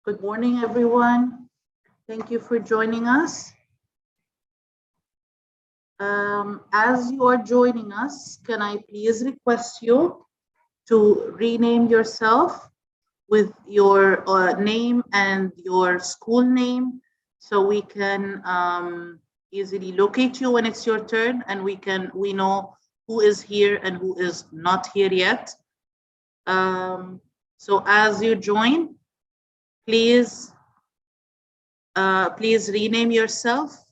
Good morning, everyone. Thank you for joining us. As you are joining us, can I please request you to rename yourself with your name and your school name so we can easily locate you when it's your turn, and we know who is here and who is not here yet. So as you join, please rename yourself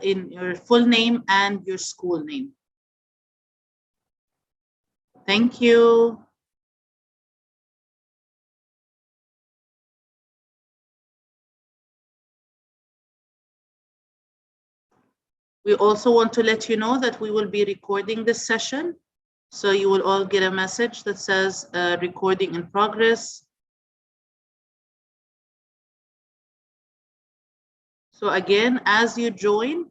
in your full name and your school name. Thank you. We also want to let you know that we will be recording this session. So you will all get a message that says recording in progress. So again, as you join,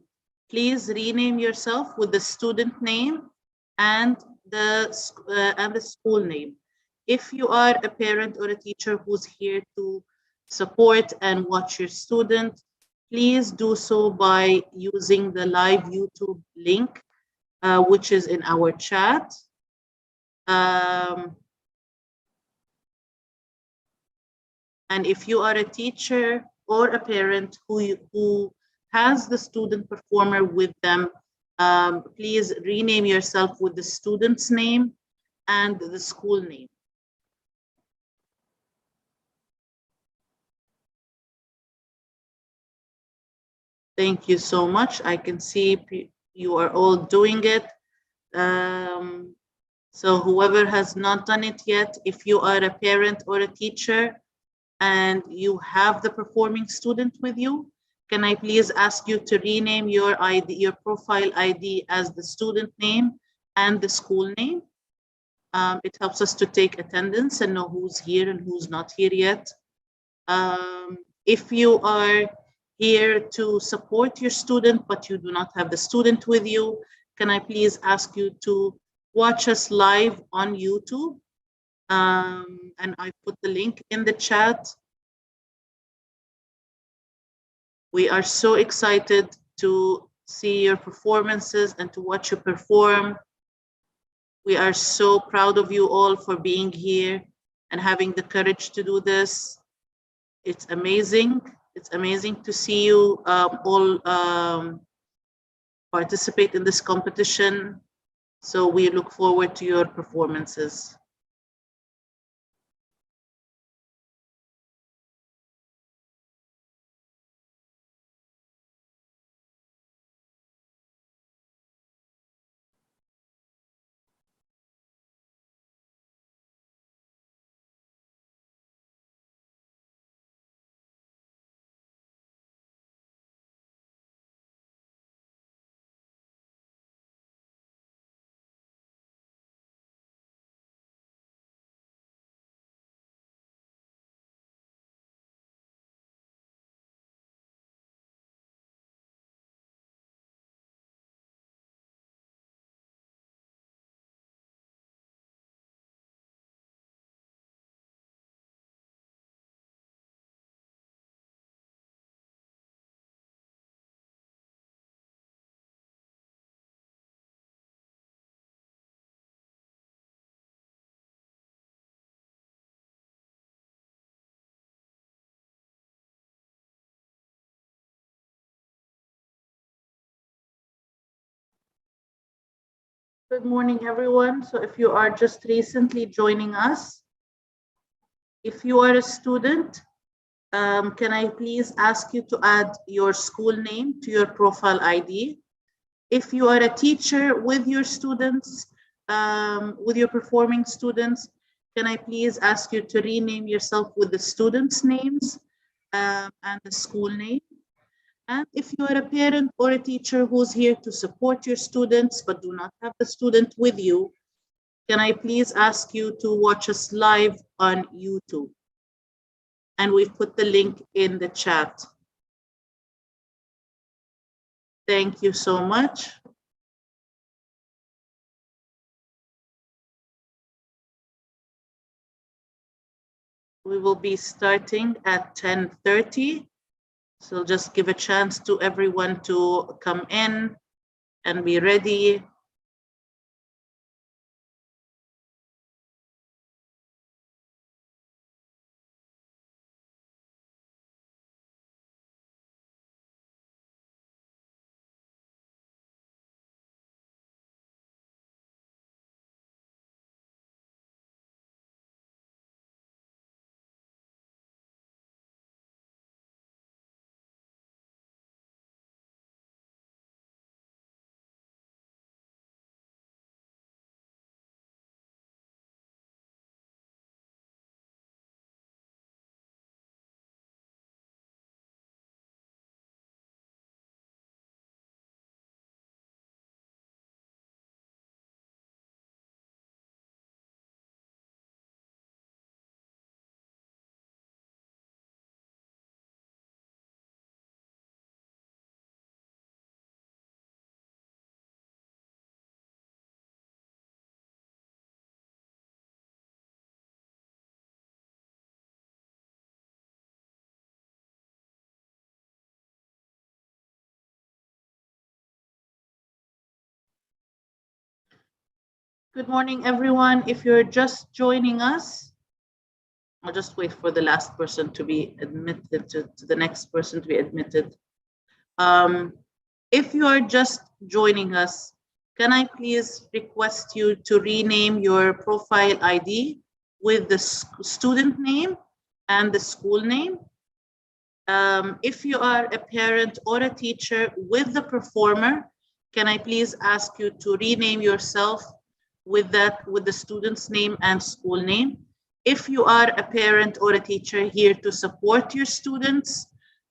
please rename yourself with the student name and the school name. If you are a parent or a teacher who's here to support and watch your student, please do so by using the live YouTube link, which is in our chat. And if you are a teacher or a parent who has the student performer with them, please rename yourself with the student's name and the school name. Thank you so much. I can see you are all doing it. So whoever has not done it yet, if you are a parent or a teacher and you have the performing student with you, can I please ask you to rename your ID, your profile ID, as the student name and the school name? It helps us to take attendance and know who's here and who's not here yet. If you are here to support your student, but you do not have the student with you, can I please ask you to watch us live on YouTube? And I put the link in the chat. We are so excited to see your performances and to watch you perform. We are so proud of you all for being here and having the courage to do this. It's amazing. It's amazing to see you all participate in this competition. So we look forward to your performances. Good morning, everyone. So if you are just recently joining us, if you are a student, can I please ask you to add your school name to your profile ID? If you are a teacher with your students, with your performing students, can I please ask you to rename yourself with the students' names and the school name? And if you are a parent or a teacher who's here to support your students but do not have the student with you, can I please ask you to watch us live on YouTube? And we've put the link in the chat. Thank you so much. We will be starting at 10:30. So just give a chance to everyone to come in and be ready. Good morning, everyone. If you're just joining us, I'll just wait for the last person to be admitted, to the next person to be admitted. If you are just joining us, can I please request you to rename your profile ID with the student name and the school name? If you are a parent or a teacher with the performer, can I please ask you to rename yourself with the student's name and school name? If you are a parent or a teacher here to support your students,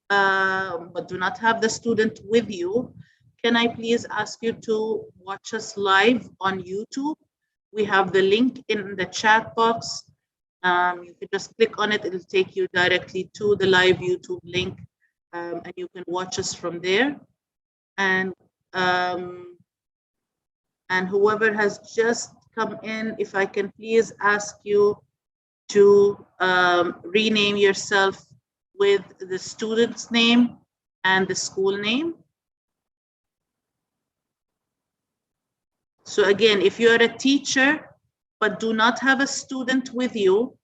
but do not have the student with you, can I please ask you to watch us live on YouTube? We have the link in the chat box. You can just click on it. It'll take you directly to the live YouTube link, and you can watch us from there. And whoever has just come in, if I can please ask you to rename yourself with the student's name and the school name. So again, if you're a teacher but do not have a student with you,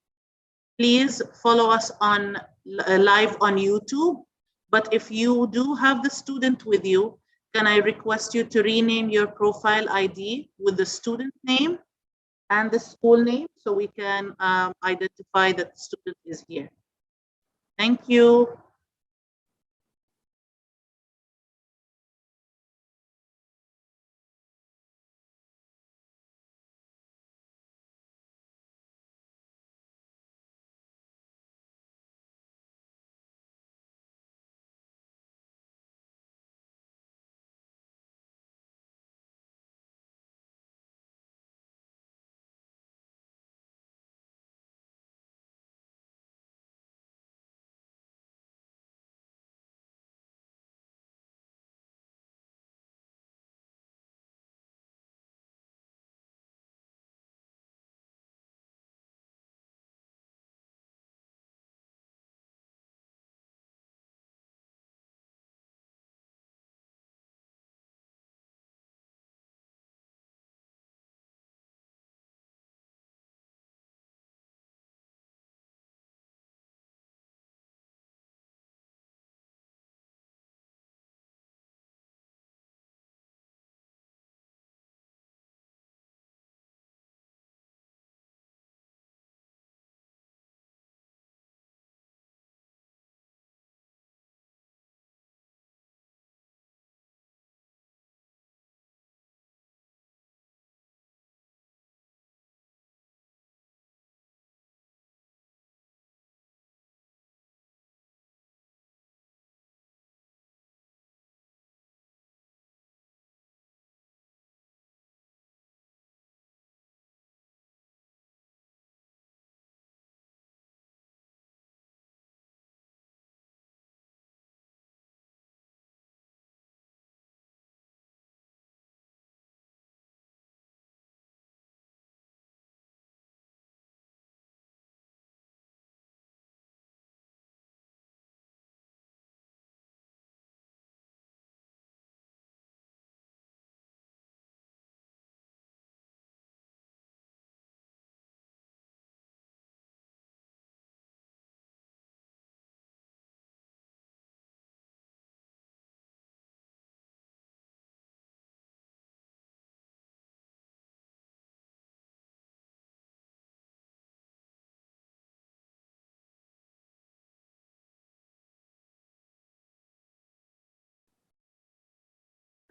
please follow us on live on YouTube. But if you do have the student with you, can I request you to rename your profile ID with the student name and the school name so we can identify that the student is here. Thank you.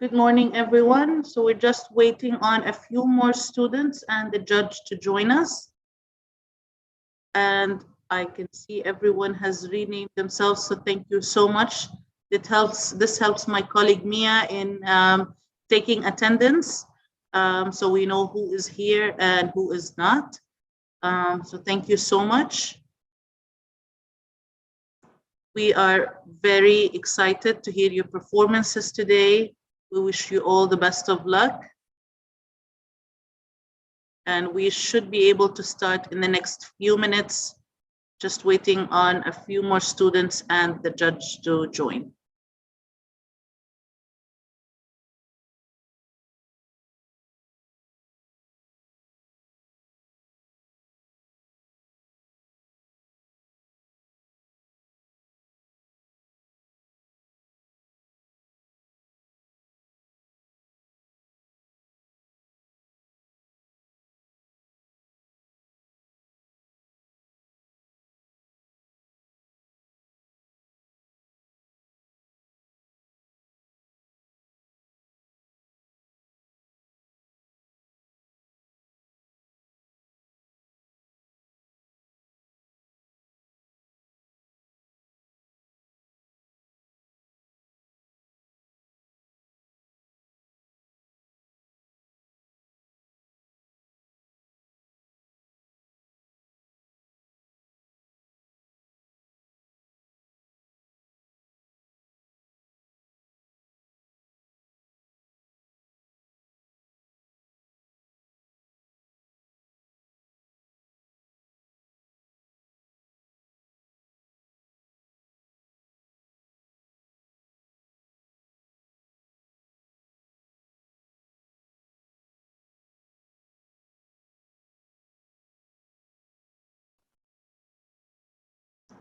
Good morning, everyone. So we're just waiting on a few more students and the judge to join us. And I can see everyone has renamed themselves, so thank you so much. This helps my colleague Mia in taking attendance, so we know who is here and who is not. So thank you so much. We are very excited to hear your performances today. We wish you all the best of luck. And we should be able to start in the next few minutes, just waiting on a few more students and the judge to join.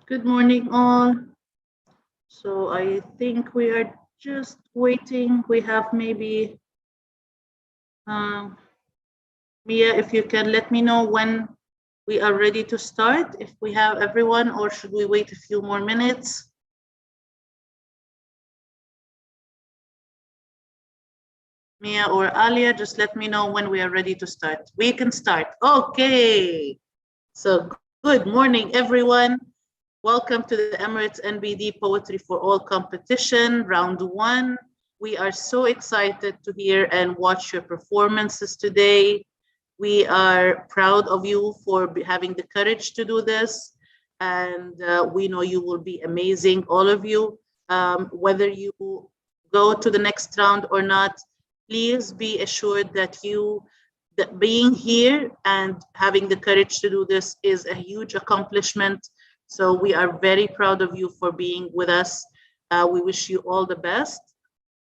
Good morning, all. So I think we are just waiting. We have maybe, Mia, if you can let me know when we are ready to start, if we have everyone, or should we wait a few more minutes? Mia or Alia, just let me know when we are ready to start. We can start. Okay. So good morning, everyone. Welcome to the Emirates NBD Poetry for All competition, round 1. We are so excited to hear and watch your performances today. We are proud of you for having the courage to do this. And we know you will be amazing, all of you. Whether you go to the next round or not, please be assured that being here and having the courage to do this is a huge accomplishment. So we are very proud of you for being with us. We wish you all the best.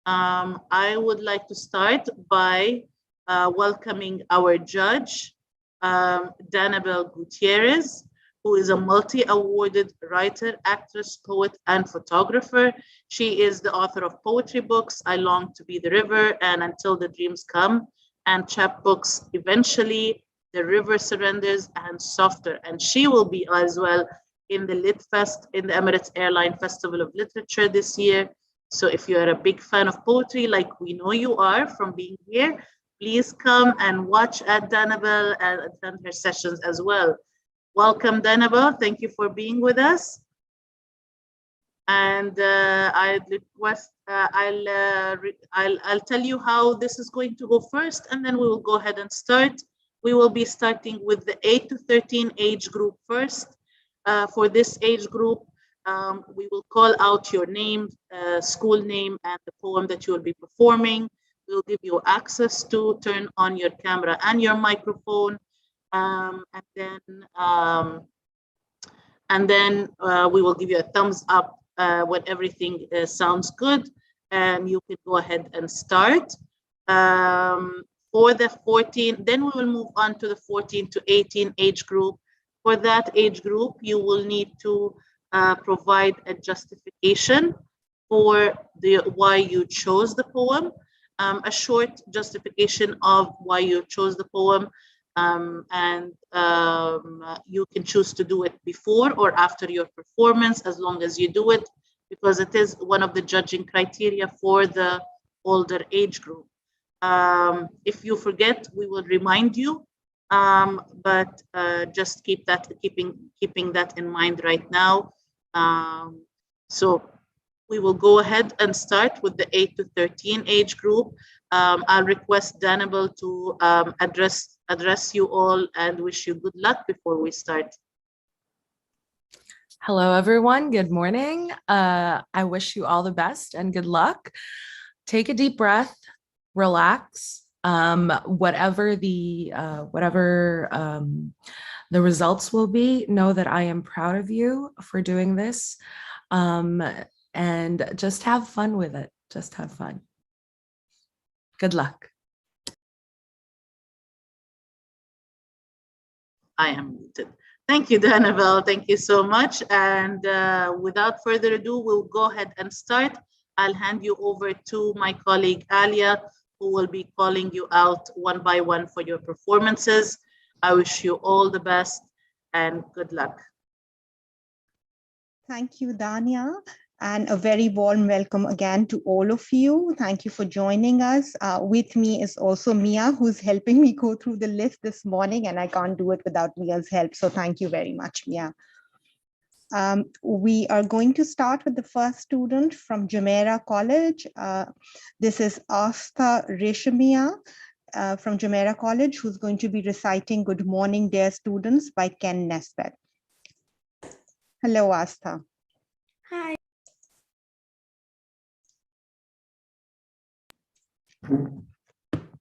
I would like to start by welcoming our judge, Danabel Gutierrez, who is a multi-awarded writer, actress, poet, and photographer. She is the author of poetry books, I Long to Be the River, and Until the Dreams Come, and chapbooks, Eventually, The River Surrenders, and Softer. And she will be as well in the Lit Fest, in the Emirates Airline Festival of Literature this year. So if you are a big fan of poetry, like we know you are from being here, please come and watch at Danabel and attend her sessions as well. Welcome, Danabel. Thank you for being with us. And I'd request, I'll tell you how this is going to go first, and then we will go ahead and start. We will be starting with the 8 to 13 age group first. For this age group, we will call out your name, school name, and the poem that you will be performing. We'll give you access to turn on your camera and your microphone. And then we will give you a thumbs up when everything sounds good, and you can go ahead and start. For the 14, then we will move on to the 14 to 18 age group. For that age group, you will need to provide a justification for why you chose the poem, a short justification of why you chose the poem, and you can choose to do it before or after your performance, as long as you do it, because it is one of the judging criteria for the older age group. If you forget, we will remind you, but just keeping that in mind right now. So we will go ahead and start with the 8 to 13 age group. I'll request Danable to address you all and wish you good luck before we start. Hello, everyone. Good morning. I wish you all the best and good luck. Take a deep breath, relax. Whatever the results will be, know that I am proud of you for doing this, and just have fun with it. Just have fun. Good luck. I am muted. Thank you, Danabel. Thank you so much. And without further ado, we'll go ahead and start. I'll hand you over to my colleague, Alia, who will be calling you out one by one for your performances. I wish you all the best and good luck. Thank you, Dania. And a very warm welcome again to all of you. Thank you for joining us. With me is also Mia, who's helping me go through the list this morning, and I can't do it without Mia's help. So thank you very much, Mia. We are going to start with the first student from Jumeirah College. This is Asta Reshamia from Jumeirah College, who's going to be reciting Good Morning, Dear Students by Ken Nesbitt. Hello, Asta. Hi.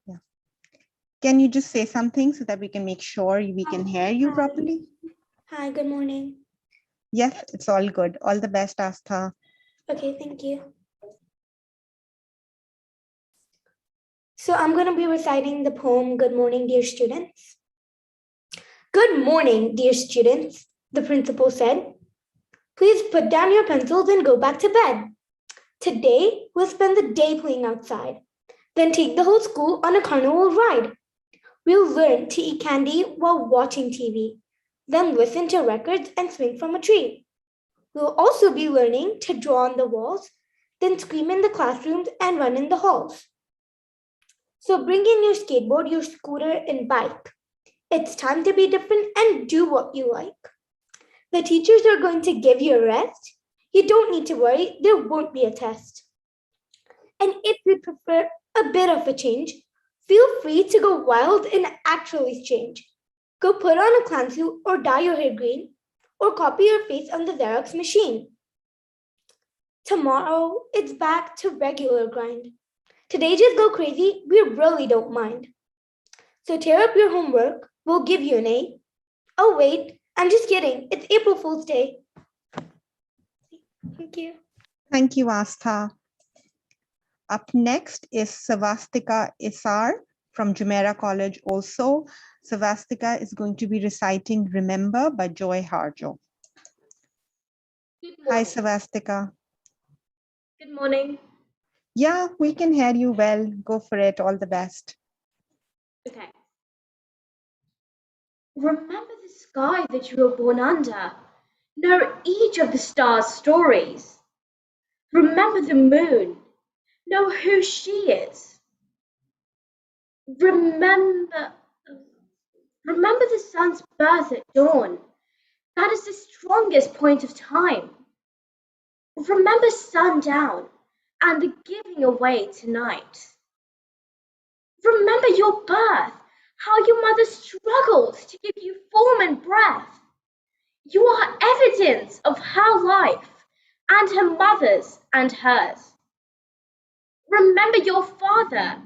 Yeah. Can you just say something so that we can make sure we can hear you properly? Hi, good morning. Yes, it's all good. All the best, Asta. Okay, thank you. So I'm going to be reciting the poem, Good Morning, Dear Students. Good morning, dear students, the principal said. Please put down your pencils and go back to bed. Today, we'll spend the day playing outside, then take the whole school on a carnival ride. We'll learn to eat candy while watching TV, then listen to records and swing from a tree. We'll also be learning to draw on the walls, then scream in the classrooms and run in the halls. So bring in your skateboard, your scooter, and bike. It's time to be different and do what you like. The teachers are going to give you a rest. You don't need to worry, there won't be a test. And if you prefer a bit of a change, feel free to go wild and actually change. Go put on a clown suit or dye your hair green, or copy your face on the Xerox machine. Tomorrow, it's back to regular grind. Today, just go crazy, we really don't mind. So tear up your homework, we'll give you an A. Oh wait, I'm just kidding, it's April Fool's Day. Thank you. Thank you, Asta. Up next is Savastika Isar from Jumeirah College also. Savastika is going to be reciting Remember by Joy Harjo. Hi, Savastika. Good morning. Yeah, we can hear you well. Go for it. All the best. Okay. Remember the sky that you were born under. Know each of the stars' stories. Remember the moon. Know who she is. Remember the sun's birth at dawn. That is the strongest point of time. Remember sundown and the giving away tonight. Remember your birth, how your mother struggled to give you form and breath. You are evidence of her life and her mother's and hers. Remember your father.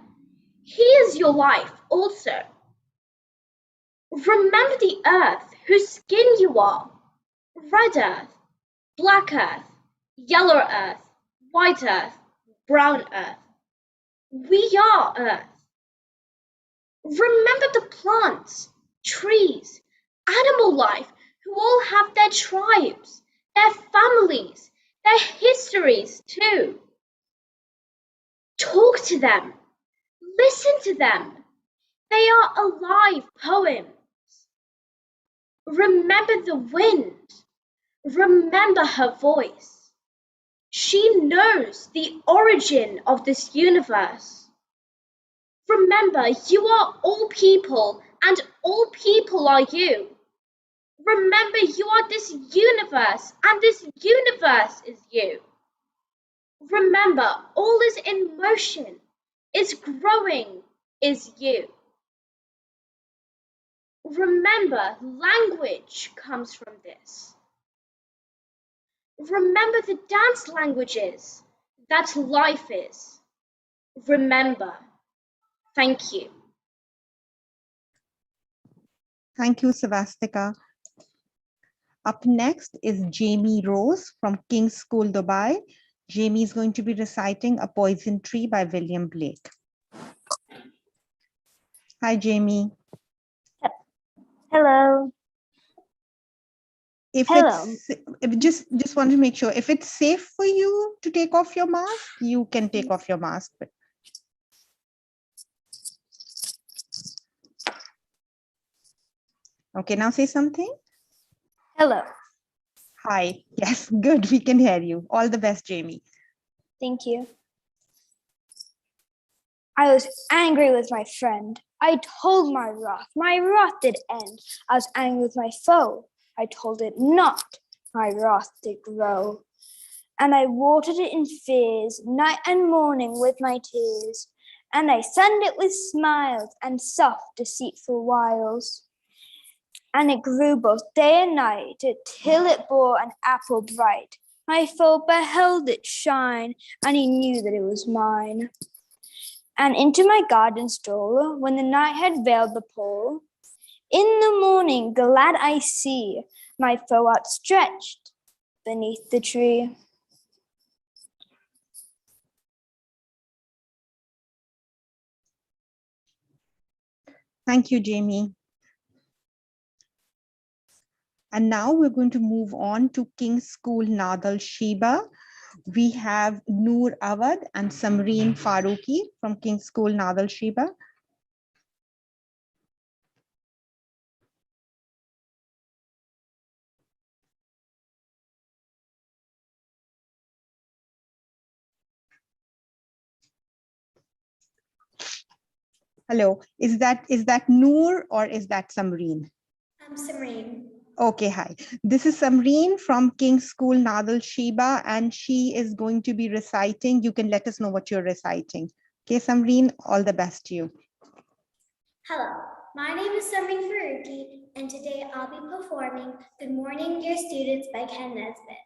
He is your life also. Remember the earth whose skin you are. Red earth, black earth, yellow earth, white earth, brown earth. We are earth. Remember the plants, trees, animal life who all have their tribes, their families, their histories too. Talk to them. Listen to them. They are alive poems. Remember the wind. Remember her voice. She knows the origin of this universe. Remember, you are all people, and all people are you. Remember, you are this universe, and this universe is you. Remember, all is in motion, is growing, is you. Remember, language comes from this. Remember the dance languages that life is. Remember. Thank you. Thank you, Savastika. Up next is Jamie Rose from King's School, Dubai. Jamie is going to be reciting A Poison Tree by William Blake. Hi, Jamie. Hello. If Hello. just want to make sure, if it's safe for you to take off your mask, you can take off your mask. But okay, now say something. Hello. Hi. Yes, good. We can hear you. All the best, Jamie. Thank you. I was angry with my friend. I told my wrath did end. I was angry with my foe. I told it not. My wrath did grow. And I watered it in fears, night and morning with my tears. And I sunned it with smiles and soft, deceitful wiles. And it grew both day and night, till it bore an apple bright. My foe beheld it shine, and he knew that it was mine. And into my garden stole, when the night had veiled the pole. In the morning, glad I see my foe outstretched beneath the tree. Thank you, Jamie. And now we're going to move on to King's School, Nadal Sheba. We have Noor Awad and Samreen Faruqi from King's School, Nadal Sheba. Hello, is that Noor or is that Samreen? I'm Samreen. Okay, hi. This is Samreen from King's School, Nadal Sheba, and she is going to be reciting. You can let us know what you're reciting. Okay, Samreen, all the best to you. Hello, my name is Samreen Faruqi, and today I'll be performing Good Morning, Dear Students by Ken Nesbitt.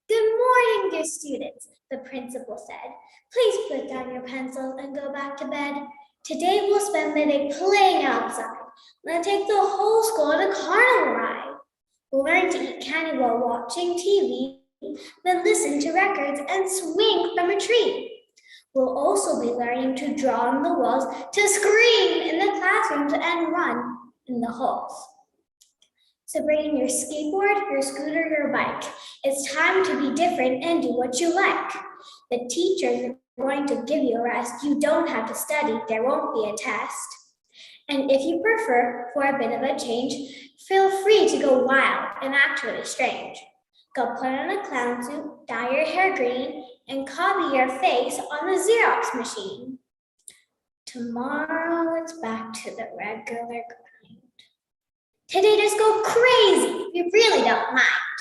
Good morning, dear students, the principal said. Please put down your pencils and go back to bed. Today we'll spend the day playing outside. Then take the whole school on a carnival ride. We'll learn to eat candy while watching TV, then listen to records and swing from a tree. We'll also be learning to draw on the walls, to scream in the classrooms and run in the halls. So bring your skateboard, your scooter, your bike. It's time to be different and do what you like. The teachers are going to give you a rest. You don't have to study. There won't be a test. And if you prefer for a bit of a change, feel free to go wild and act really strange. Go put on a clown suit, dye your hair green, and copy your face on the Xerox machine. Tomorrow it's back to the regular grind. Today just go crazy. We really don't mind.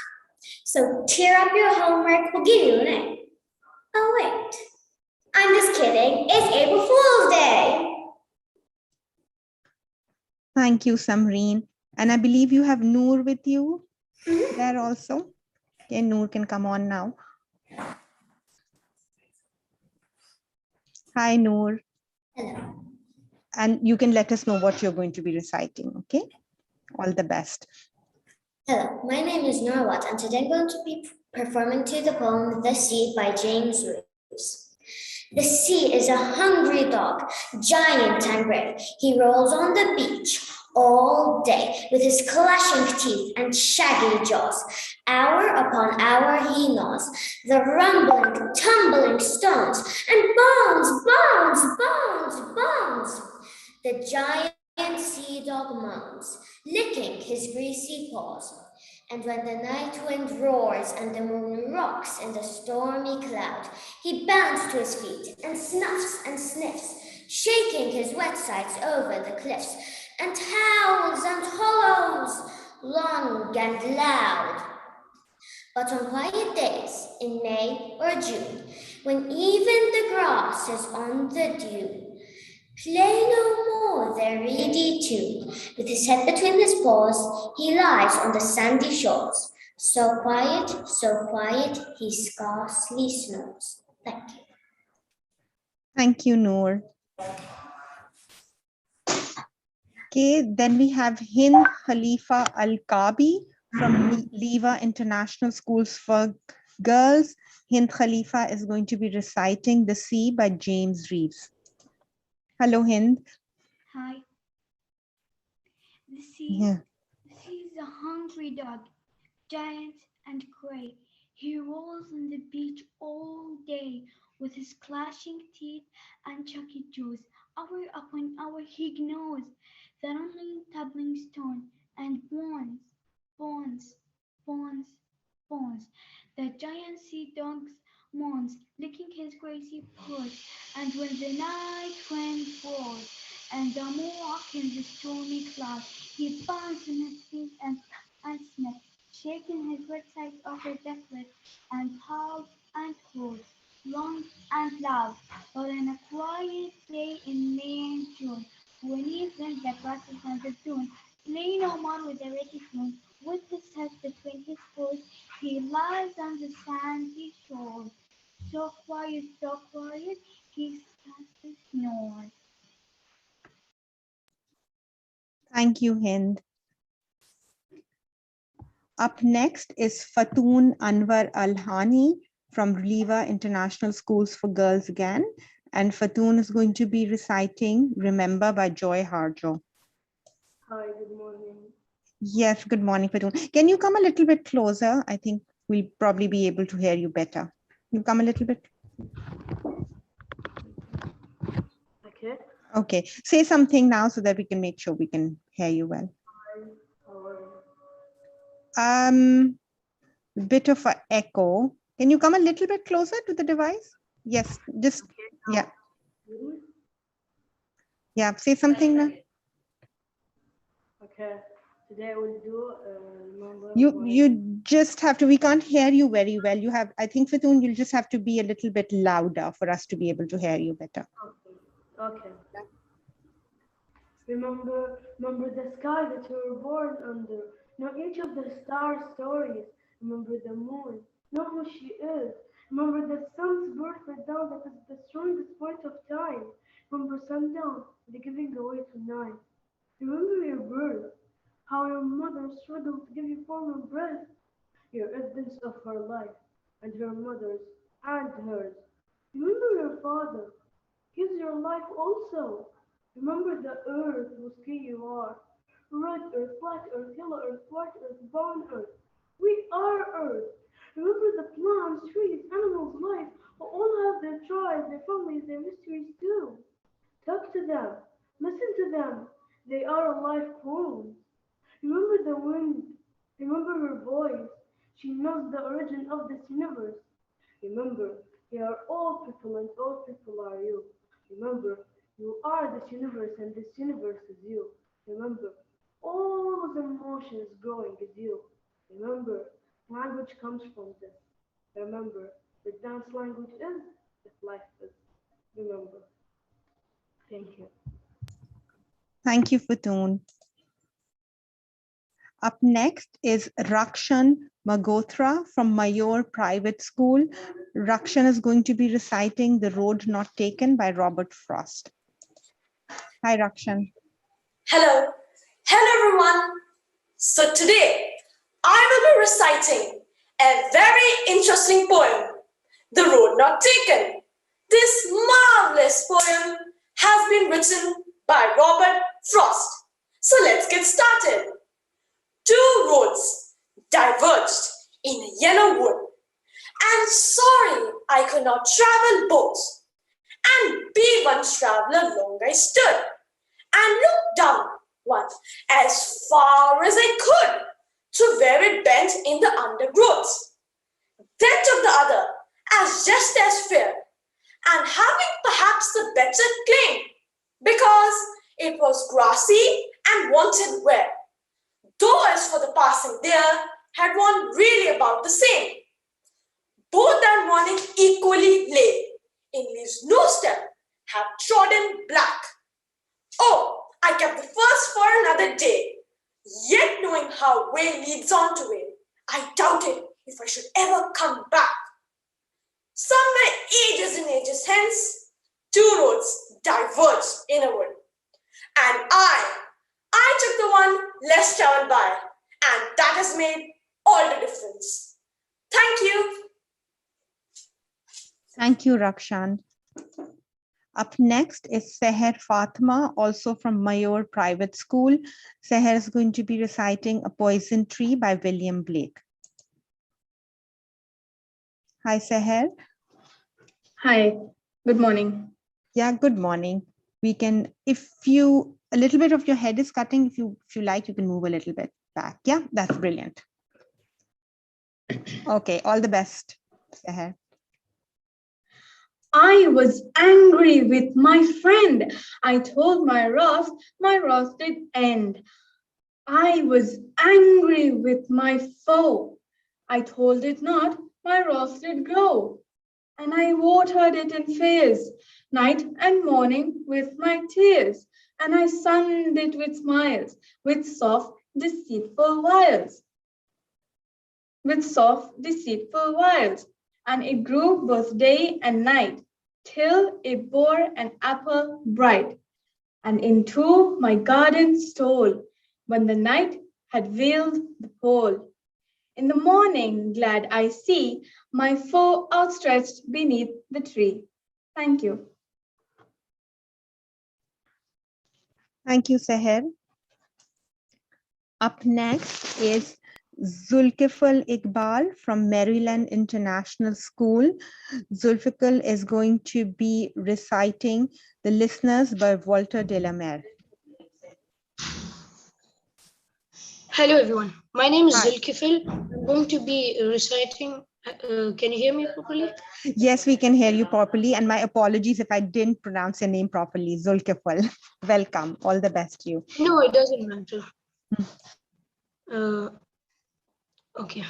So tear up your homework. We'll give you an A. Oh wait, I'm just kidding. It's April Fool's Day. Thank you, Samreen. And I believe you have Noor with you there also. Okay, Noor can come on now. Hi, Noor. Hello. And you can let us know what you're going to be reciting, okay? All the best. Hello, my name is Noor Watts, and today I'm going to be performing to the poem The Sea by James Roos. The sea is a hungry dog, giant and gray. He rolls on the beach all day with his clashing teeth and shaggy jaws. Hour upon hour he gnaws the rumbling, tumbling stones and bones. The giant sea dog moans, licking his greasy paws, And when the night wind roars and the moon rocks in the stormy cloud, he bounds to his feet and snuffs and sniffs, shaking his wet sides over the cliffs, and howls and hollows long and loud. But on quiet days in May or June, when even the grass is on the dune, play no more their reedy tune. With his head between his paws, he lies on the sandy shores. So quiet, he scarcely snores. Thank you. Thank you, Noor. Okay, then we have Hind Khalifa Al-Kabi from Leva International Schools for Girls. Hind Khalifa is going to be reciting The Sea by James Reeves. Hello, Hind. Hi. The sea, Yeah. the sea is a hungry dog, giant and gray. He rolls on the beach all day with his clashing teeth and chucky jaws. Hour upon hour he gnaws the only tumbling stone and bones, bones, bones, bones. The giant sea dog moans, licking his greasy paws, and when the night wind roars and the moon walks in the stormy cloud, he bounds in his feet and sniffs, shaking his wet sides over the cliff, and howls and roars, long and loud. But on a quiet day in May and June, when even the grasses on the dune play no more with the ready tune, with his head between his paws, he lies on the sandy shore. So quiet, he scarcely snores. Thank you, Hind. Up next is Fatoon Anwar Al-Hani from Leva International Schools for Girls again. And Fatoon is going to be reciting Remember by Joy Harjo. Hi, good morning. Yes, good morning, Fatoon. Can you come a little bit closer? I think we'll probably be able to hear you better. You come a little bit. Okay. Okay, say something now so that we can make sure we can hear you well. Hi, how are you? Bit of an echo. Can you come a little bit closer to the device? Yes, just, yeah. Yeah, say something now. Okay, today we'll do remember. You just have to, we can't hear you very well. You have, I think, Fatoon, you'll just have to be a little bit louder for us to be able to hear you better. Okay. Remember the sky that you were born under. Know each of the star stories. Remember the moon. Know who she is. Remember the sun's birth and down that is the strongest point of time. Remember sundown, the giving away to night. Remember your birth, how your mother struggled to give you form and breath. Your evidence of her life, and her mother's, and hers. Remember your father, gives your life also. Remember the earth whose key you are. Red earth, black earth, yellow earth, white earth, brown earth. We are earth. Remember the plants, trees, animals, life, who all have their tribes, their families, their mysteries too. Talk to them. Listen to them. They are alive croons. Remember the wind. Remember her voice. She knows the origin of this universe. Remember, we are all people and all people are you. Remember, you are this universe and this universe is you. Remember, all of the emotions growing is you. Remember, language comes from this. Remember, the dance language is if life is. Remember. Thank you. Thank you, Fatoon. Up next is Rakshan Magotra from Mayor Private School. Rakshan is going to be reciting The Road Not Taken by Robert Frost. Hi, Rakshan. Hello. Hello, everyone. So today, I will be reciting a very interesting poem, The Road Not Taken. This marvelous poem has been written by Robert Frost. So let's get started. Two roads diverged in a yellow wood, and sorry I could not travel both. And be one traveler long I stood, and looked down one as far as I could. to where it bent in the undergrowth, then took the other as just as fair, and having perhaps the better claim, because it was grassy and wanted wear, though as for the passing there, had one really about the same. Both that morning equally lay, in leaves no stem, have trodden black. Oh, I kept the first for another day, yet knowing how way leads on to way, I doubted if I should ever come back. Somewhere ages and ages hence, two roads diverged in a wood, and I took the one less traveled by, and that has made all the difference. Thank you. Thank you, Rakshan. Up next is Seher Fatma, also from Mayor Private School. Seher is going to be reciting A Poison Tree by William Blake. Hi, Seher. Hi, good morning. Yeah, good morning. We can, if you, a little bit of your head is cutting, if you like, you can move a little bit back. Yeah, that's brilliant. Okay, all the best, Seher. I was angry with my friend. I told my wrath did end. I was angry with my foe. I told it not, my wrath did grow. And I watered it in fears, night and morning with my tears. And I sunned it with smiles, with soft, deceitful wiles. And it grew both day and night, till it bore an apple bright, and into my garden stole, when the night had veiled the pole. In the morning glad I see my foe outstretched beneath the tree. Thank you. Thank you, Seher. Up next is Zulkifal Iqbal from Maryland International School. Zulkifal is going to be reciting The Listeners by Walter de Lemare. Hello everyone, my name is Zulkifal. I'm going to be reciting, can you hear me properly? Yes, we can hear you properly, and my apologies if I didn't pronounce your name properly. Zulkifal, welcome, all the best to you. No, it doesn't matter. Okay,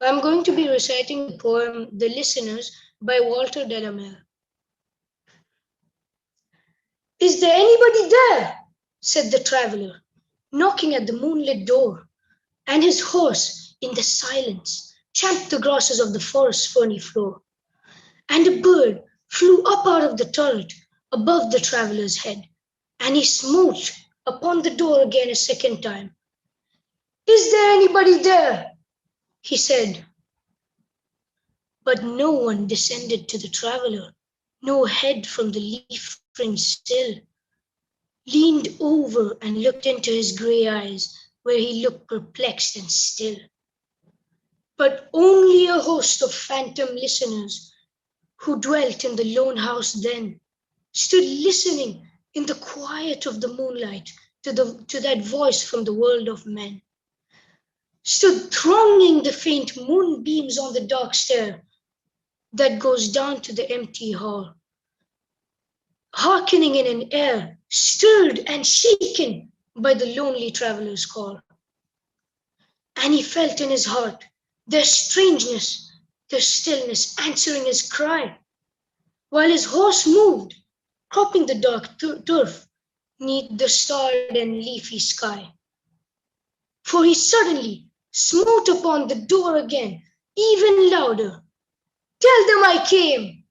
I'm going to be reciting the poem The Listeners by Walter de Lemare. Is there anybody there? Said the traveler, knocking at the moonlit door, and his horse in the silence champed the grasses of the forest's ferny floor. And a bird flew up out of the turret above the traveler's head, and he smote upon the door again a second time. Is there anybody there? He said. But no one descended to the traveler, no head from the leaf-fringed sill leaned over and looked into his grey eyes, where he looked perplexed and still. But only a host of phantom listeners who dwelt in the lone house then stood listening in the quiet of the moonlight to that voice from the world of men, stood thronging the faint moonbeams on the dark stair that goes down to the empty hall, hearkening in an air stirred and shaken by the lonely traveler's call. And he felt in his heart their strangeness, their stillness answering his cry, while his horse moved, cropping the dark turf neath the starred and leafy sky. For he suddenly smote upon the door again, even louder. Tell them I came,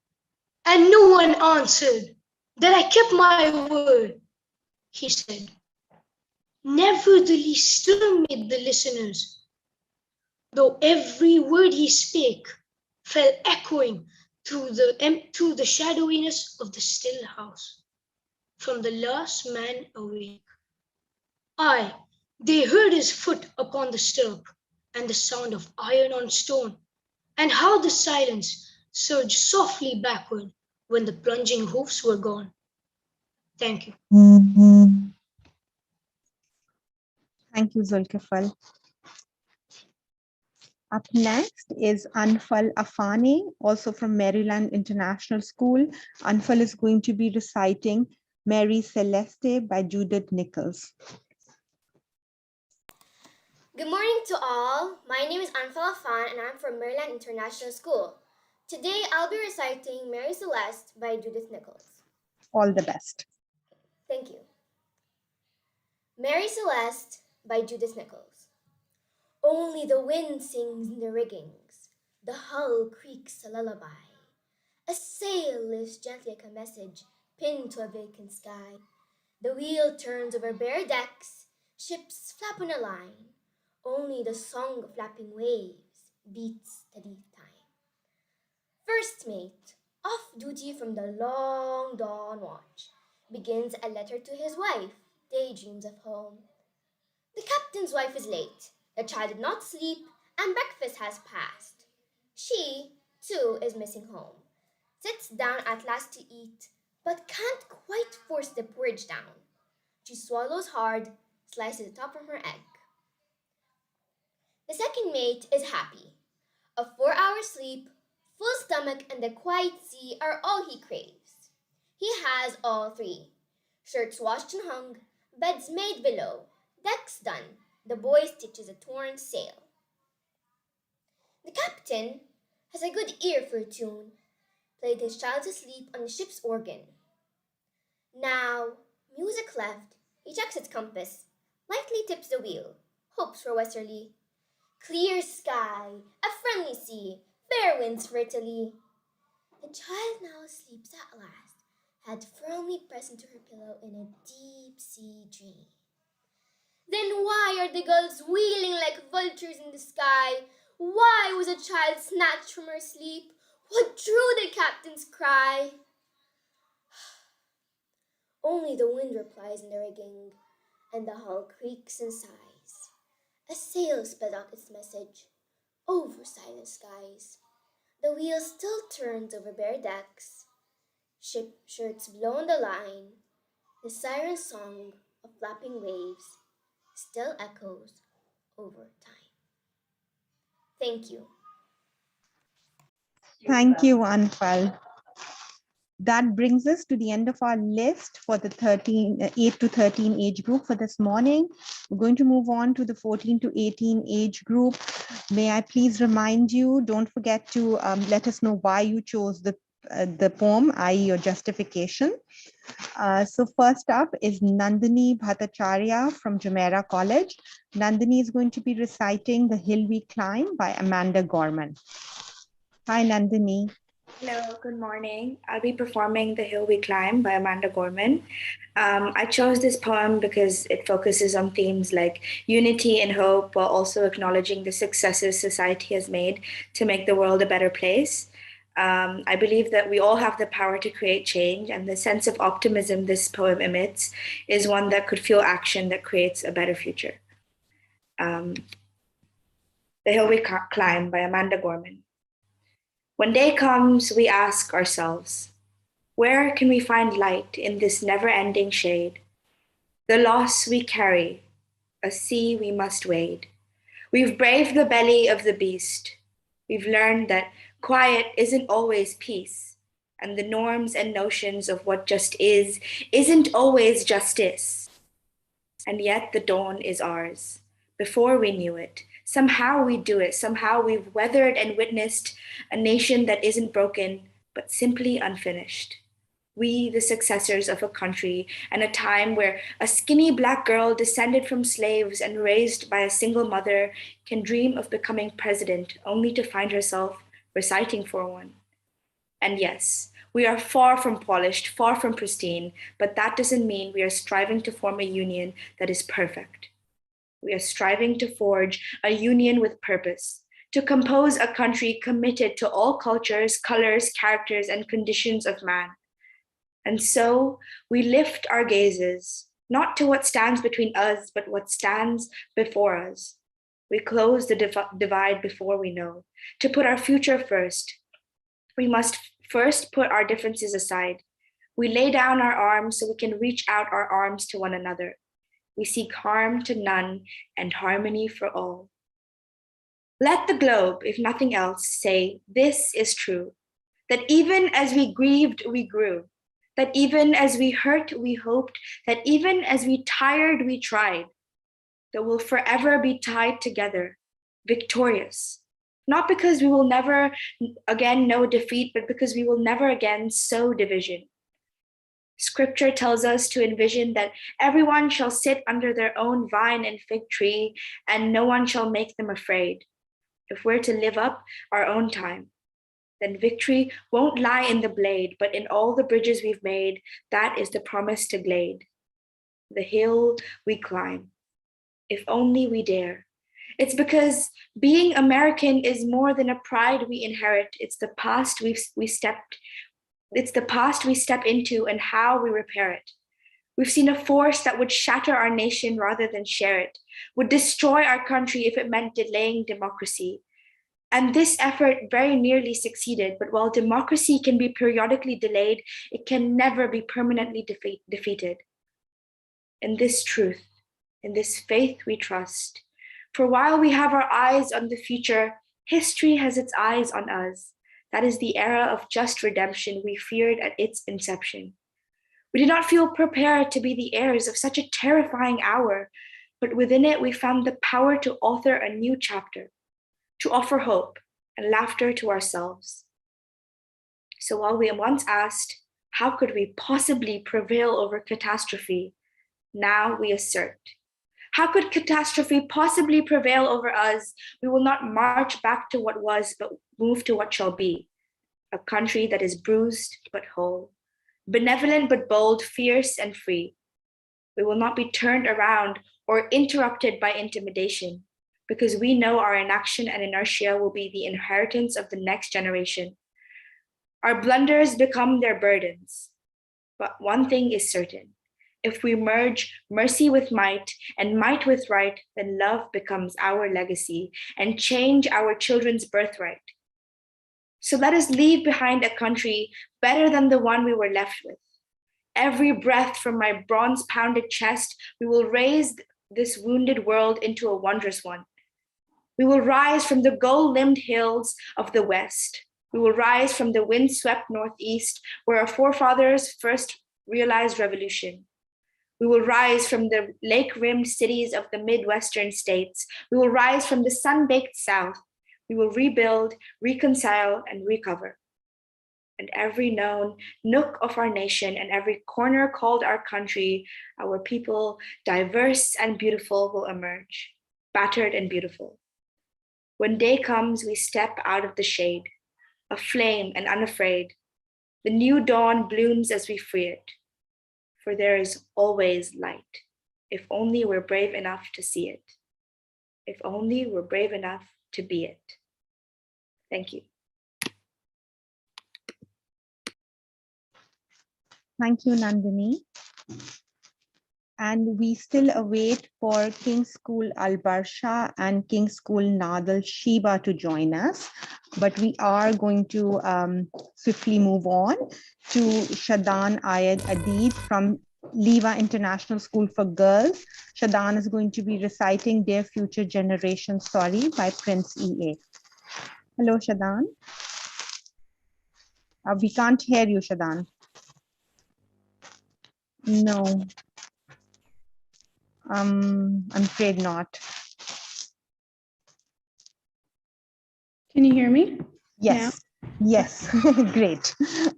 and no one answered, that I kept my word, he said. Nevertheless still made the listeners, though every word he spake fell echoing through the shadowiness of the still house, from the last man awake. Aye, they heard his foot upon the stirrup, and the sound of iron on stone, and how the silence surged softly backward when the plunging hoofs were gone. Thank you. Thank you, Zulkifal. Up next is Anfal Afani, also from Maryland International School. Anfal is going to be reciting Mary Celeste by Judith Nichols. Good morning to all. My name is Anfal Afan and I'm from Maryland International School. Today I'll be reciting Mary Celeste by Judith Nichols. All the best. Thank you. Mary Celeste by Judith Nichols. Only the wind sings in the riggings, the hull creaks a lullaby. A sail lifts gently like a message pinned to a vacant sky. The wheel turns over bare decks, ships flap on a line. Only the song of lapping waves beats steady time. First mate, off duty from the long dawn watch, begins a letter to his wife, daydreams of home. The captain's wife is late, the child did not sleep, and breakfast has passed. She, too, is missing home, sits down at last to eat, but can't quite force the porridge down. She swallows hard, slices the top from her egg. The second mate is happy. A 4-hour sleep, full stomach, and the quiet sea are all he craves. He has all three. Shirts washed and hung, beds made below, decks done, the boy stitches a torn sail. The captain has a good ear for a tune, played his child to sleep on the ship's organ. Now, music left, he checks its compass, lightly tips the wheel, hopes for westerly. Clear sky, a friendly sea, fair winds for Italy. The child now sleeps at last, head firmly pressed into her pillow in a deep sea dream. Then why are the gulls wheeling like vultures in the sky? Why was a child snatched from her sleep? What drew the captain's cry? Only the wind replies in the rigging, and the hull creaks and sighs. A sail spells out its message over silent skies. The wheel still turns over bare decks. Ship shirts blow on the line. The siren song of flapping waves still echoes over time. Thank you. Thank you, Anfal. That brings us to the end of our list for the 8 to 13 age group for this morning. We're going to move on to the 14 to 18 age group. May I please remind you, don't forget to let us know why you chose the poem, i.e. your justification. So first up is Nandini Bhattacharya from Jumeirah College. Nandini is going to be reciting The Hill We Climb by Amanda Gorman. Hi, Nandini. Hello, good morning. I'll be performing The Hill We Climb by Amanda Gorman. I chose this poem because it focuses on themes like unity and hope while also acknowledging the successes society has made to make the world a better place. I believe that we all have the power to create change, and the sense of optimism this poem emits is one that could fuel action that creates a better future. The Hill We Climb by Amanda Gorman. When day comes, we ask ourselves, where can we find light in this never-ending shade? The loss we carry, a sea we must wade. We've braved the belly of the beast. We've learned that quiet isn't always peace, and the norms and notions of what just isn't always justice. And yet the dawn is ours. Before we knew it, somehow we do it. Somehow we've weathered and witnessed a nation that isn't broken, but simply unfinished. We, the successors of a country and a time where a skinny Black girl descended from slaves and raised by a single mother can dream of becoming president only to find herself reciting for one. And yes, we are far from polished, far from pristine, but that doesn't mean we are striving to form a union that is perfect. We are striving to forge a union with purpose, to compose a country committed to all cultures, colors, characters, and conditions of man. And so we lift our gazes, not to what stands between us, but what stands before us. We close the divide before we know. To put our future first, we must first put our differences aside. We lay down our arms so we can reach out our arms to one another. We seek harm to none and harmony for all. Let the globe, if nothing else, say, this is true, that even as we grieved, we grew, that even as we hurt, we hoped, that even as we tired, we tried, that we'll forever be tied together, victorious, not because we will never again know defeat, but because we will never again sow division. Scripture tells us to envision that everyone shall sit under their own vine and fig tree, and no one shall make them afraid. If we're to live up our own time, then victory won't lie in the blade, but in all the bridges we've made. That is the promise to glade, the hill we climb, if only we dare. It's because being American is more than a pride we inherit. It's the past It's the past we step into and how we repair it. We've seen a force that would shatter our nation rather than share it, would destroy our country if it meant delaying democracy. And this effort very nearly succeeded, but while democracy can be periodically delayed, it can never be permanently defeated. In this truth, in this faith we trust. For while we have our eyes on the future, history has its eyes on us. That is the era of just redemption we feared at its inception. We did not feel prepared to be the heirs of such a terrifying hour, but within it we found the power to author a new chapter, to offer hope and laughter to ourselves. So while we once asked, how could we possibly prevail over catastrophe? Now we assert, how could catastrophe possibly prevail over us? We will not march back to what was, but move to what shall be. A country that is bruised but whole, benevolent but bold, fierce and free. We will not be turned around or interrupted by intimidation, because we know our inaction and inertia will be the inheritance of the next generation. Our blunders become their burdens. But one thing is certain. If we merge mercy with might and might with right, then love becomes our legacy and change our children's birthright. So let us leave behind a country better than the one we were left with. Every breath from my bronze-pounded chest, we will raise this wounded world into a wondrous one. We will rise from the gold-limbed hills of the West. We will rise from the wind-swept Northeast, where our forefathers first realized revolution. We will rise from the lake-rimmed cities of the Midwestern states. We will rise from the sun-baked South. We will rebuild, reconcile, and recover. And every known nook of our nation and every corner called our country, our people, diverse and beautiful, will emerge, battered and beautiful. When day comes, we step out of the shade, aflame and unafraid. The new dawn blooms as we free it. For there is always light, if only we're brave enough to see it. If only we're brave enough to be it. Thank you. Thank you, Nandini. And we still await for King's School Al-Barsha and King's School Nadal Shiba to join us, but we are going to swiftly move on to Shadan Ayed Adid from Liva International School for Girls. Shadan is going to be reciting Dear Future Generation Sorry by Prince E.A. Hello, Shadan. We can't hear you, Shadan. No. I'm afraid not. Can you hear me? Yes. Now? Yes. Great.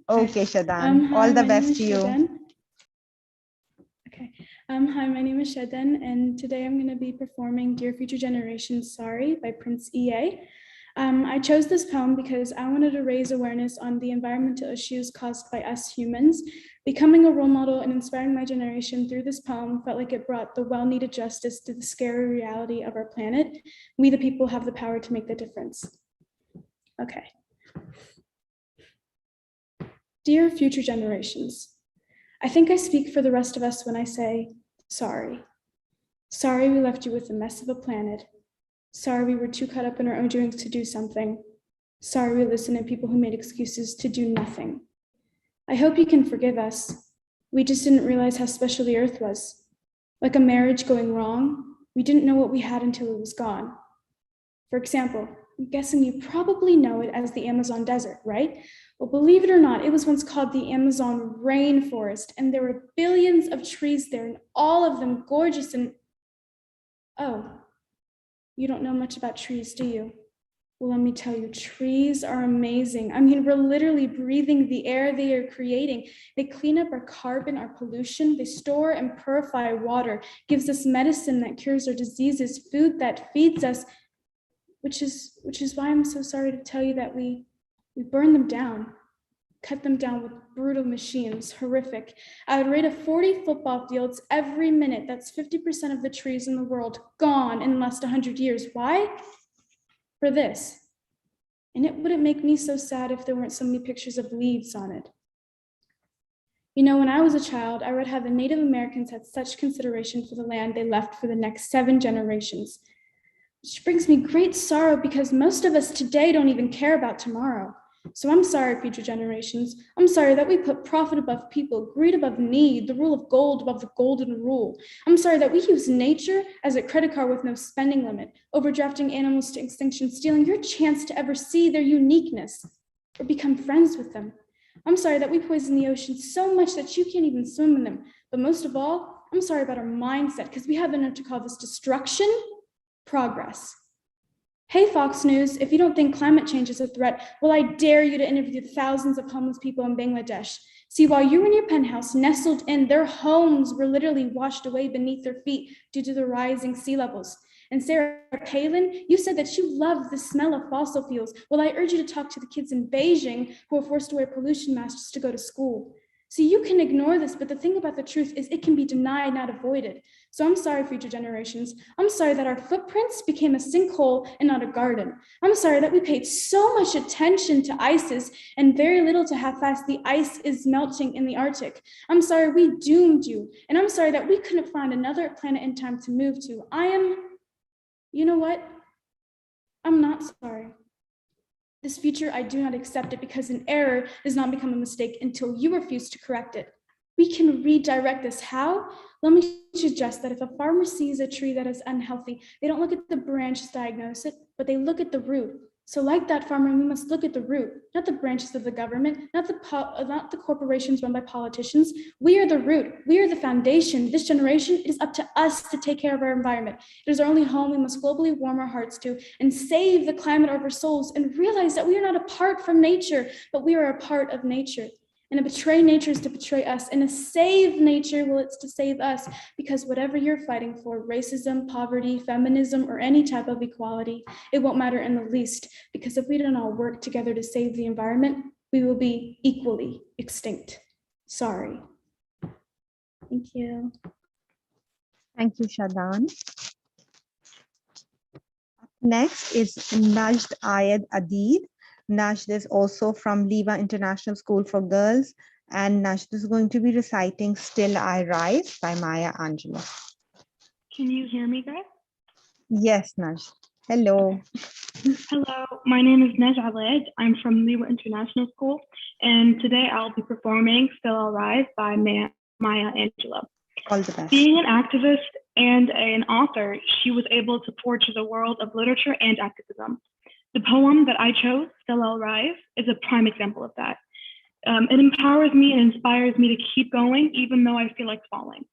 Okay, Shadan. Hi, all the best to you. Shadan. Okay. Hi, my name is Shadan, and today I'm going to be performing Dear Future Generations Sorry by Prince E.A. I chose this poem because I wanted to raise awareness on the environmental issues caused by us humans. Becoming a role model and inspiring my generation through this poem felt like it brought the well-needed justice to the scary reality of our planet. We, the people, have the power to make the difference. Okay. Dear future generations, I think I speak for the rest of us when I say, sorry. Sorry we left you with the mess of a planet. Sorry we were too caught up in our own doings to do something. Sorry we listened to people who made excuses to do nothing. I hope you can forgive us. We just didn't realize how special the earth was. Like a marriage going wrong, we didn't know what we had until it was gone. For example, I'm guessing you probably know it as the Amazon desert, right? Well, believe it or not, it was once called the Amazon rainforest, and there were billions of trees there, and all of them gorgeous and... Oh, you don't know much about trees, do you? Well, let me tell you, trees are amazing. I mean, we're literally breathing the air they are creating. They clean up our carbon, our pollution. They store and purify water, gives us medicine that cures our diseases, food that feeds us, which is why I'm so sorry to tell you that we burn them down, cut them down with brutal machines, horrific. I would rate of 40 football fields every minute. That's 50% of the trees in the world gone in less than 100 years. Why? For this. And it wouldn't make me so sad if there weren't so many pictures of leaves on it. You know, when I was a child, I read how the Native Americans had such consideration for the land they left for the next 7 generations. Which brings me great sorrow because most of us today don't even care about tomorrow. So I'm sorry, future generations. I'm sorry that we put profit above people, greed above need, the rule of gold above the golden rule. I'm sorry that we use nature as a credit card with no spending limit, overdrafting animals to extinction, stealing your chance to ever see their uniqueness or become friends with them. I'm sorry that we poison the ocean so much that you can't even swim in them. But most of all, I'm sorry about our mindset because we have enough to call this destruction, progress. Hey, Fox News, if you don't think climate change is a threat, well, I dare you to interview thousands of homeless people in Bangladesh. See, while you were in your penthouse, nestled in, their homes were literally washed away beneath their feet due to the rising sea levels. And Sarah Palin, you said that you love the smell of fossil fuels. Well, I urge you to talk to the kids in Beijing who are forced to wear pollution masks just to go to school. See, you can ignore this, but the thing about the truth is it can be denied, not avoided. So I'm sorry, future generations. I'm sorry that our footprints became a sinkhole and not a garden. I'm sorry that we paid so much attention to ISIS and very little to how fast the ice is melting in the Arctic. I'm sorry we doomed you. And I'm sorry that we couldn't find another planet in time to move to. You know what? I'm not sorry. This future, I do not accept it because an error does not become a mistake until you refuse to correct it. We can redirect this. How? Let me suggest that if a farmer sees a tree that is unhealthy, they don't look at the branch to diagnose it, but they look at the root. So like that farmer, we must look at the root, not the branches of the government, not the corporations run by politicians. We are the root. We are the foundation. This generation, it is up to us to take care of our environment. It is our only home we must globally warm our hearts to and save the climate of our souls and realize that we are not apart from nature, but we are a part of nature. And to betray nature is to betray us. And to save nature, well, it's to save us. Because whatever you're fighting for, racism, poverty, feminism, or any type of equality, it won't matter in the least. Because if we don't all work together to save the environment, we will be equally extinct. Sorry. Thank you. Thank you, Shadan. Next is Najd Ayed Adid. Najd is also from Leva International School for Girls, and Najd is going to be reciting Still I Rise by Maya Angelou. Can you hear me, guys? Yes, Najd. Hello. Hello, my name is Najd Ayed. I'm from Leva International School, and today I'll be performing Still I'll Rise by Maya Angelou. All the best. Being an activist and an author, she was able to forge the world of literature and activism. The poem that I chose, Still I'll Rise, is a prime example of that. It empowers me and inspires me to keep going, even though I feel like falling.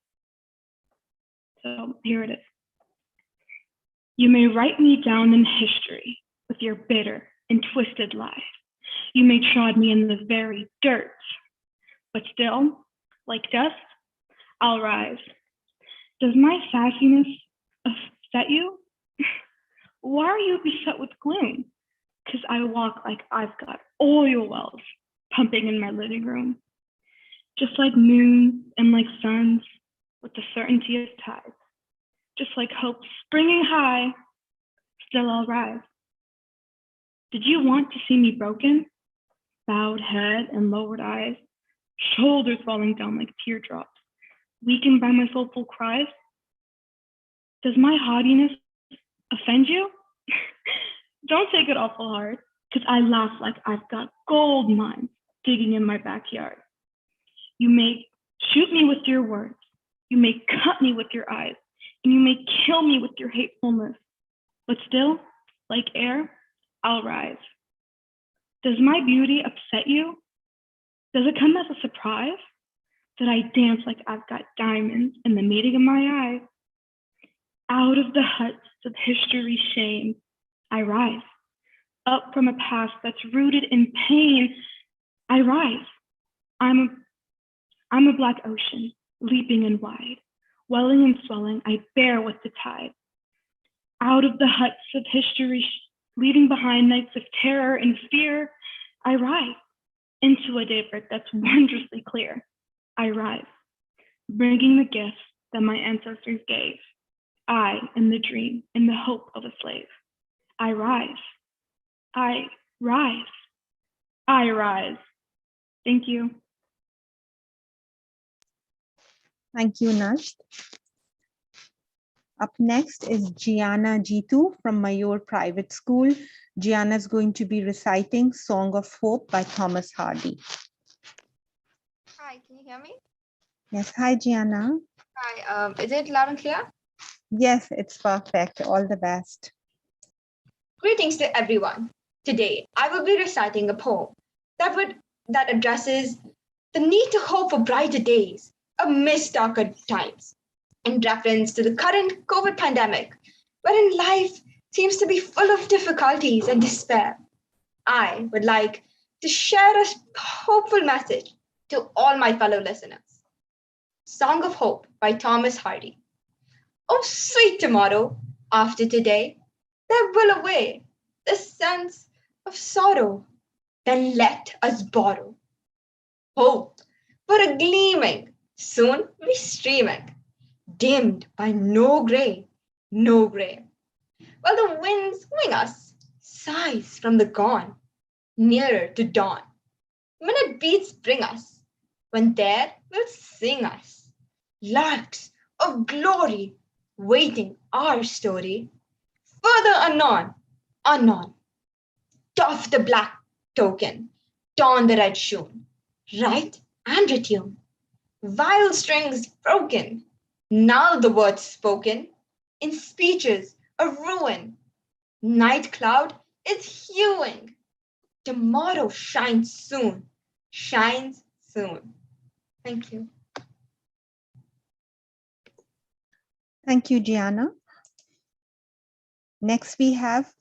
So here it is. You may write me down in history with your bitter and twisted lies. You may trod me in the very dirt, but still, like dust, I'll rise. Does my sassiness upset you? Why are you beset with gloom? Because I walk like I've got oil wells pumping in my living room. Just like moons and like suns with the certainty of tides. Just like hope springing high, still I'll rise. Did you want to see me broken? Bowed head and lowered eyes, shoulders falling down like teardrops, weakened by my soulful cries? Does my haughtiness offend you? Don't take it awful hard, because I laugh like I've got gold mines digging in my backyard. You may shoot me with your words, you may cut me with your eyes, and you may kill me with your hatefulness. But still, like air, I'll rise. Does my beauty upset you? Does it come as a surprise that I dance like I've got diamonds in the meeting of my eyes? Out of the huts of history's shame, I rise. Up from a past that's rooted in pain, I rise. I'm a black ocean, leaping and wide. Welling and swelling, I bear with the tide. Out of the huts of history, leaving behind nights of terror and fear, I rise into a daybreak that's wondrously clear. I rise, bringing the gifts that my ancestors gave. I am the dream and the hope of a slave. I rise. I rise. I rise. Thank you. Thank you, Nash. Up next is Gianna Jitu from Mayur Private School. Gianna is going to be reciting Song of Hope by Thomas Hardy. Hi, can you hear me? Yes, hi, Gianna. Hi, is it loud and clear? Yes, it's perfect. All the best. Greetings to everyone. Today, I will be reciting a poem that addresses the need to hope for brighter days amidst darker times, in reference to the current COVID pandemic, wherein life seems to be full of difficulties and despair. I would like to share a hopeful message to all my fellow listeners. Song of Hope by Thomas Hardy. Oh, sweet tomorrow, after today, there will away the sense of sorrow. Then let us borrow hope for a gleaming, soon be streaming, dimmed by no gray, no gray. While the winds wing us, sighs from the gone, nearer to dawn. Minute beats bring us, when there will sing us, larks of glory, waiting our story. Further anon, anon, doff the black token, don the red shoon, write and retune. Vile strings broken, null the words spoken, in speeches a ruin. Night cloud is hewing. Tomorrow shines soon, shines soon. Thank you. Thank you, Gianna. Next, we have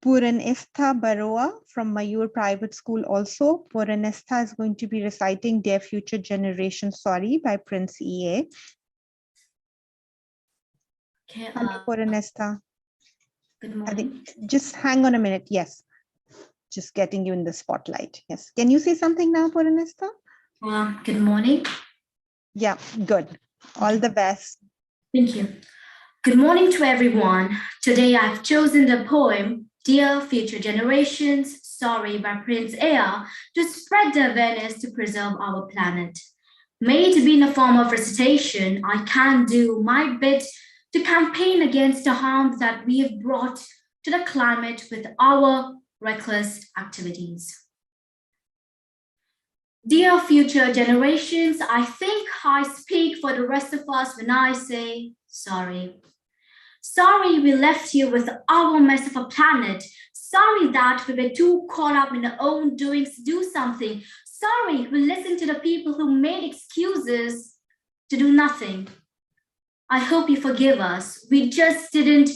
Puranestha Baroa from Mayur Private School also. Puranestha is going to be reciting Dear Future Generation Sorry by Prince E.A. Okay, Hello, Puranestha. Good morning. Just hang on a minute. Yes. Just getting you in the spotlight. Yes. Can you say something now, Puranestha? Good morning. Yeah, good. All the best. Thank you. Good morning to everyone. Today I've chosen the poem Dear Future Generations, Sorry by Prince Ea to spread the awareness to preserve our planet. May it be in a form of recitation, I can do my bit to campaign against the harm that we have brought to the climate with our reckless activities. Dear future generations, I think I speak for the rest of us when I say sorry. Sorry we left you with our mess of a planet. Sorry that we were too caught up in our own doings to do something. Sorry we listened to the people who made excuses to do nothing. I hope you forgive us. We just didn't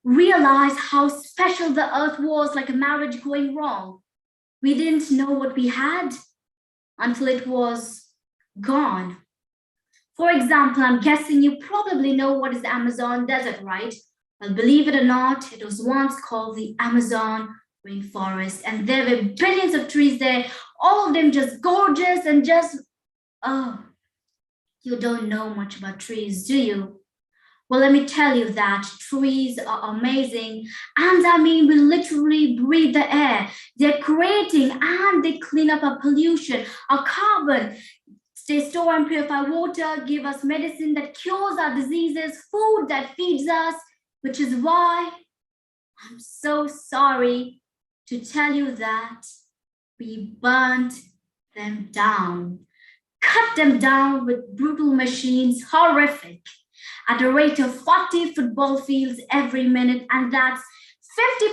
realize how special the earth was, like a marriage going wrong. We didn't know what we had until it was gone. For example, I'm guessing you probably know what is the Amazon desert, right? Well, believe it or not, it was once called the Amazon rainforest, and there were billions of trees there, all of them just gorgeous and just, oh, you don't know much about trees, do you? Well, let me tell you that trees are amazing. And I mean, we literally breathe the air. They're creating and they clean up our pollution, our carbon. They store and purify water, give us medicine that cures our diseases, food that feeds us, which is why I'm so sorry to tell you that we burnt them down, cut them down with brutal machines, horrific, at a rate of 40 football fields every minute, and that's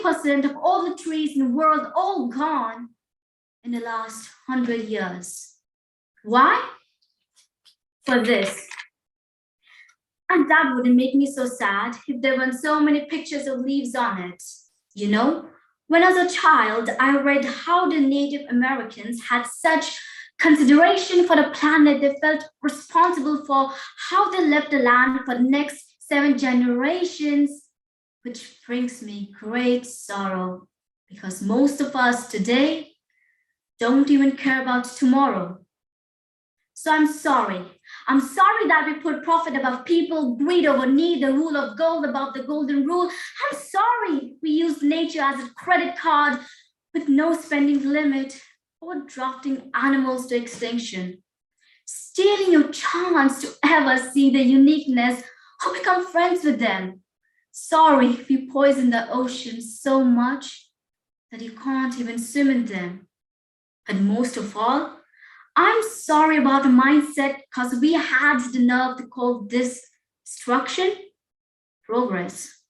50% of all the trees in the world all gone in the last 100 years. Why? For this. And that wouldn't make me so sad if there weren't so many pictures of leaves on it. You know, when as a child, I read how the Native Americans had such consideration for the planet. They felt responsible for how they left the land for the next 7 generations, which brings me great sorrow because most of us today don't even care about tomorrow. So I'm sorry. I'm sorry that we put profit above people, greed over need, the rule of gold above the golden rule. I'm sorry we use nature as a credit card with no spending limit or drafting animals to extinction, stealing your chance to ever see the uniqueness or become friends with them. Sorry we poison the oceans so much that you can't even swim in them. And most of all, I'm sorry about the mindset because we had the nerve to call this destruction progress.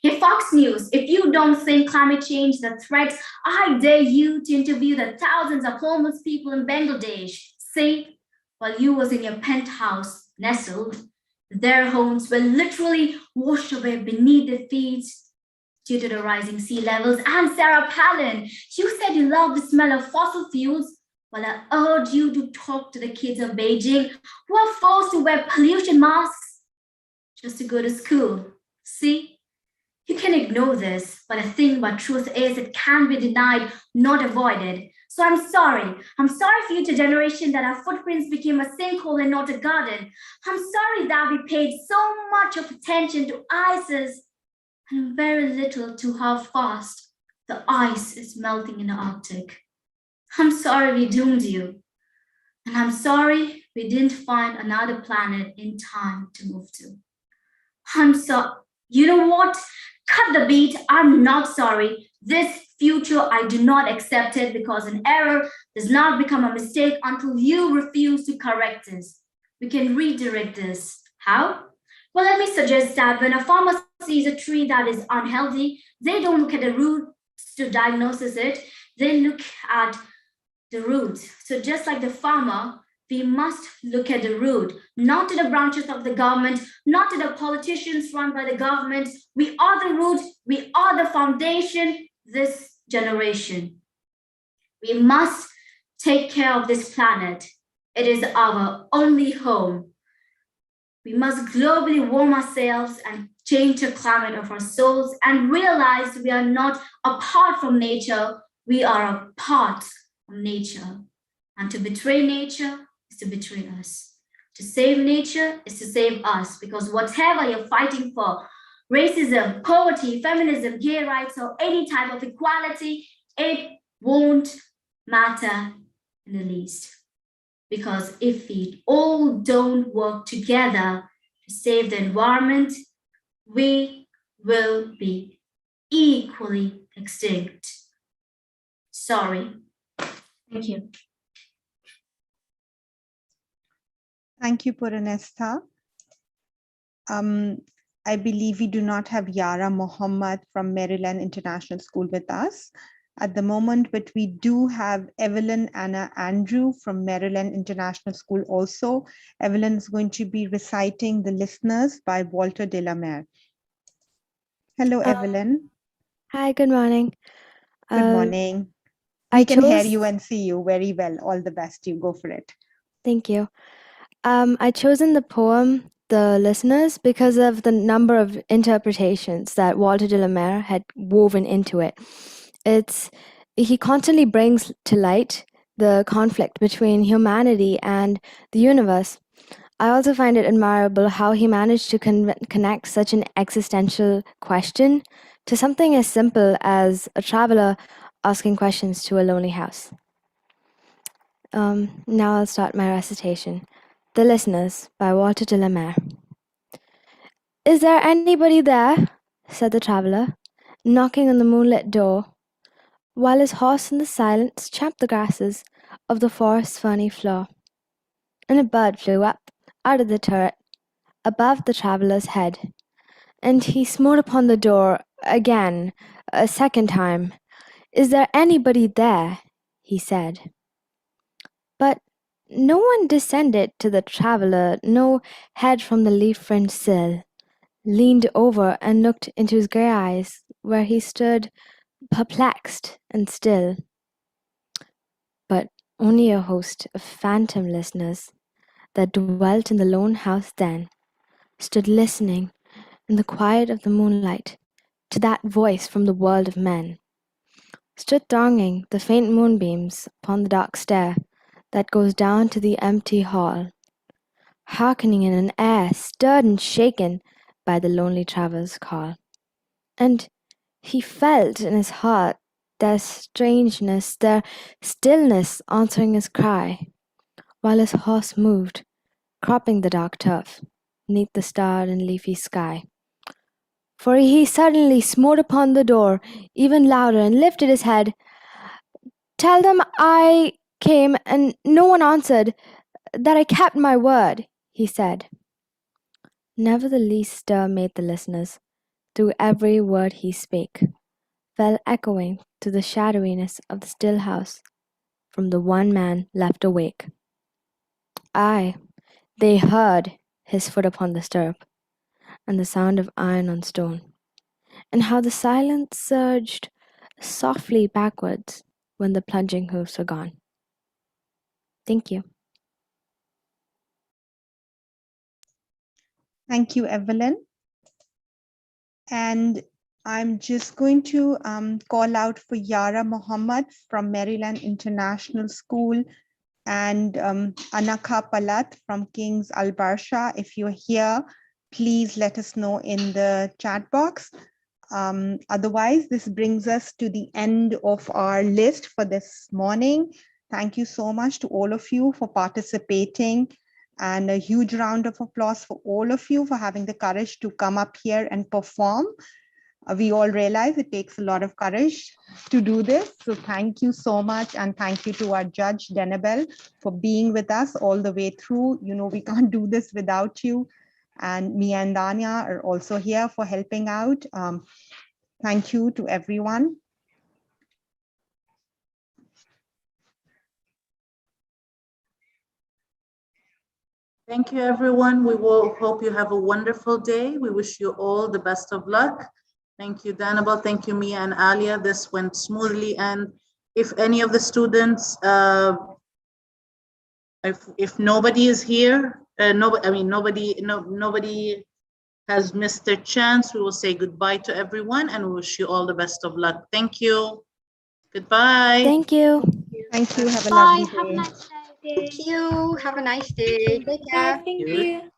Hey, Fox News, if you don't think climate change is a threat, I dare you to interview the thousands of homeless people in Bangladesh. See, while you was in your penthouse nestled, their homes were literally washed away beneath their feet due to the rising sea levels. And Sarah Palin, you said you love the smell of fossil fuels. Well, I urge you to talk to the kids of Beijing who are forced to wear pollution masks just to go to school. See, you can ignore this, but the thing about truth is it can be denied, not avoided. So I'm sorry. I'm sorry for future generation that our footprints became a sinkhole and not a garden. I'm sorry that we paid so much of attention to ices and very little to how fast the ice is melting in the Arctic. I'm sorry we doomed you. And I'm sorry we didn't find another planet in time to move to. I'm sorry. You know what? Cut the beat. I'm not sorry. This future, I do not accept it because an error does not become a mistake until you refuse to correct this. We can redirect this. How? Well, let me suggest that when a farmer sees a tree that is unhealthy, they don't look at the roots to diagnose it. They look at the roots. So just like the farmer, we must look at the root, not to the branches of the government, not to the politicians run by the government. We are the root, we are the foundation, this generation. We must take care of this planet. It is our only home. We must globally warm ourselves and change the climate of our souls and realize we are not apart from nature, we are a part of nature. And to betray nature is to betray us. To save nature is to save us, because whatever you're fighting for, racism, poverty, feminism, gay rights, or any type of equality, it won't matter in the least. Because if we all don't work together to save the environment, we will be equally extinct. Sorry. Thank you. Thank you, Puranestha. I believe we do not have Yara Mohammed from Maryland International School with us at the moment, but we do have Evelyn Anna Andrew from Maryland International School also. Evelyn is going to be reciting The Listeners by Walter de Lemare. Hello, Evelyn. Hi, good morning. Good morning. We can hear you and see you very well. All the best. You go for it. Thank you. I chosen the poem The Listeners because of the number of interpretations that Walter de Lemare had woven into it. He constantly brings to light the conflict between humanity and the universe. I also find it admirable how he managed to connect such an existential question to something as simple as a traveler asking questions to a lonely house. Now I'll start my recitation. The Listeners by Walter de Lemare. Is there anybody there? Said the traveller, knocking on the moonlit door, while his horse in the silence champed the grasses of the forest's ferny floor. And a bird flew up out of the turret above the traveller's head, and he smote upon the door Again, a second time. Is there anybody there? He said. But no one descended to the traveler, no head from the leaf-fringed sill leaned over and looked into his grey eyes, where he stood perplexed and still. But only a host of phantom listeners that dwelt in the lone house then stood listening in the quiet of the moonlight to that voice from the world of men, stood thronging the faint moonbeams upon the dark stair that goes down to the empty hall, hearkening in an air stirred and shaken by the lonely traveller's call. And he felt in his heart their strangeness, their stillness answering his cry, while his horse moved, cropping the dark turf, neath the starred and leafy sky. For he suddenly smote upon the door even louder and lifted his head. "Tell them I came and no one answered, that I kept my word," he said. Never the least stir made the listeners, through every word he spake, fell echoing through the shadowiness of the still house, from the one man left awake. Aye, they heard his foot upon the stirrup, and the sound of iron on stone, and how the silence surged softly backwards when the plunging hoofs were gone. Thank you. Thank you, Evelyn. And I'm just going to call out for Yara Muhammad from Maryland International School and Anakha Palat from King's Al Barsha. If you're here, please let us know in the chat box. Otherwise, this brings us to the end of our list for this morning. Thank you so much to all of you for participating, and a huge round of applause for all of you for having the courage to come up here and perform. We all realize it takes a lot of courage to do this. So thank you so much. And thank you to our judge, Denabel, for being with us all the way through. You know, we can't do this without you. And Mia and Danya are also here for helping out. Thank you to everyone. Thank you, everyone. We will hope you have a wonderful day. We wish you all the best of luck. Thank you, Danabal. Thank you, Mia and Alia. This went smoothly. And if any of the students, if nobody is here, nobody has missed their chance, we will say goodbye to everyone and wish you all the best of luck. Thank you. Goodbye. Thank you. Thank you. Have a Bye. lovely day. Have a nice day. Thank you. Have a nice day. Take care. Thank you.